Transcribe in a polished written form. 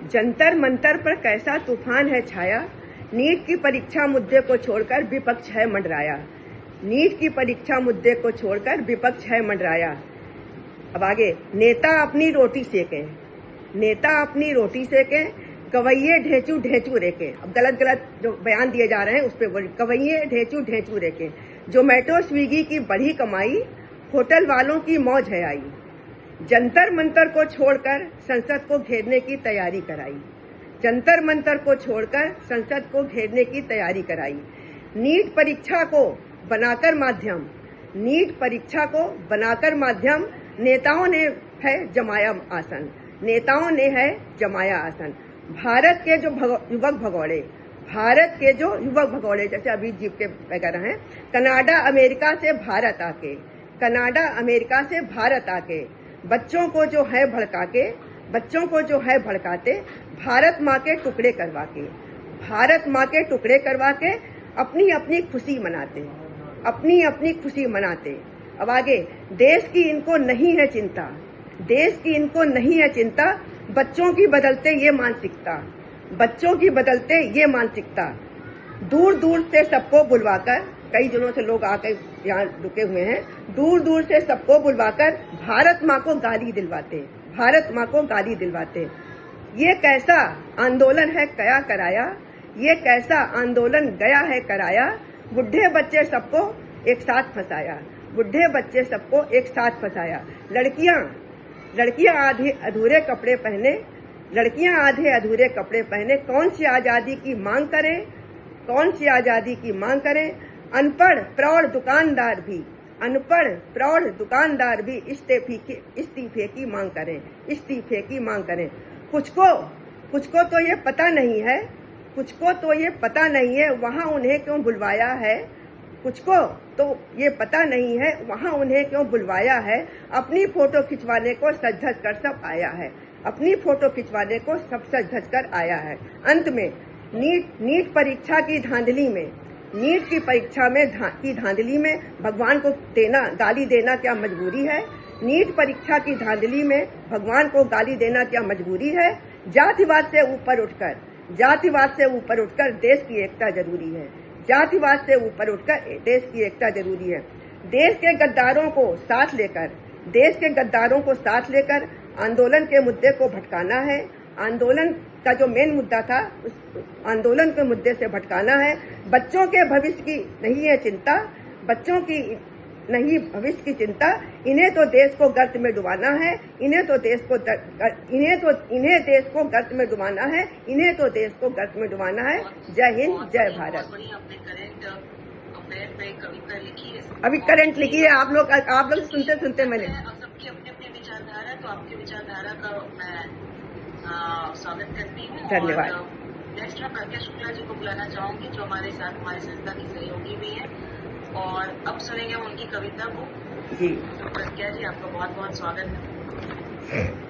जंतर मंतर पर कैसा तूफान है छाया, नीट की परीक्षा मुद्दे को छोड़कर विपक्ष है मंडराया। नीट की परीक्षा मुद्दे को छोड़कर विपक्ष है मंडराया। अब आगे, नेता अपनी रोटी सेके, नेता अपनी रोटी सेके, कवैये ढेंचू ढेंचू रेके। अब गलत गलत जो बयान दिए जा रहे हैं उस पर कवैये ढेंचू ढेंचू रेके। जोमेटो स्विगी की बढ़ी कमाई, होटल वालों की मौज है आई। जंतर मंतर को छोड़कर संसद को घेरने की तैयारी कराई। जंतर मंतर को छोड़कर संसद को घेरने की तैयारी कराई। नीट परीक्षा को बनाकर माध्यम, नीट परीक्षा को बनाकर माध्यम, नेताओं ने है जमाया आसन, नेताओं ने है जमाया आसन। भारत के जो युवक भगोड़े, भारत के जो युवक भगोड़े जैसे अभी जीप के वगैरह हैं, कनाडा अमेरिका से भारत आके, कनाडा अमेरिका से भारत आके बच्चों को जो है भड़का के, बच्चों को जो है भड़काते, भारत माँ के टुकड़े करवा के, भारत माँ के टुकड़े करवा के अपनी अपनी खुशी मनाते, अपनी अपनी खुशी मनाते। अब आगे, देश की इनको नहीं है चिंता, देश की इनको नहीं है चिंता, बच्चों की बदलते ये मानसिकता, बच्चों की बदलते ये मानसिकता। दूर दूर से सबको बुलवाकर, कई दिनों से लोग आकर यहाँ रुके हुए हैं, दूर दूर से सबको बुलवाकर भारत माँ को गाली दिलवाते, भारत माँ को गाली दिलवाते। ये कैसा आंदोलन है कया कराया, ये कैसा आंदोलन गया है कराया। बुढ़े बच्चे सबको एक साथ फंसाया, बुढ़े बच्चे सबको एक साथ फंसाया। लड़कियां आधे अधूरे कपड़े पहने, लड़कियां आधे अधूरे कपड़े पहने, कौन सी आजादी की मांग करें, कौन सी आजादी की मांग करें। अनपढ़ प्रौढ़ दुकानदार भी, अनपढ़ प्रौढ़ दुकानदार भी इस्तीफे की मांग करें, इस्तीफे की मांग करें। कुछ को तो ये पता नहीं है, कुछ को तो ये पता नहीं है वहाँ उन्हें क्यों बुलवाया है, कुछ को तो ये पता नहीं है वहाँ उन्हें क्यों बुलवाया है। अपनी फोटो खिंचवाने को सज धज कर सब आया है, अपनी फोटो खिंचवाने को सब सज धज कर आया है। अंत में नीट परीक्षा की धांधली में, नीट की परीक्षा में की धांधली में भगवान को गाली देना क्या मजबूरी है। नीट परीक्षा की धांधली में भगवान को गाली देना क्या मजबूरी है। जातिवाद से ऊपर उठकर, जातिवाद से ऊपर उठकर देश की एकता जरूरी है, जातिवाद से ऊपर उठकर देश की एकता जरूरी है। देश के गद्दारों को साथ लेकर, देश के गद्दारों को साथ लेकर आंदोलन के मुद्दे को भटकाना है। आंदोलन का जो मेन मुद्दा था उस आंदोलन के मुद्दे से भटकाना है। बच्चों के भविष्य की नहीं है चिंता, बच्चों की नहीं भविष्य की चिंता। इन्हें तो देश को गर्त में डुबाना है, इन्हें तो देश को गर्त में डुबाना है, इन्हें तो देश को गर्त में डुबाना है। जय हिंद, जय भारत। अभी करंट लिखी है, आप लोग सुनते सुनते मैंने सबकी अपनी अपनी विचारधारा, तो आपकी विचारधारा का मैं स्वागत करती हूँ। धन्यवाद। नेक्स्ट मैं प्रज्ञा शुक्ला जी को बुलाना चाहूंगी जो हमारे साथ हमारी संस्था की सहयोगी भी है, और अब सुनेंगे उनकी कविता को। जी, तो प्रज्ञा जी, आपका बहुत बहुत स्वागत है।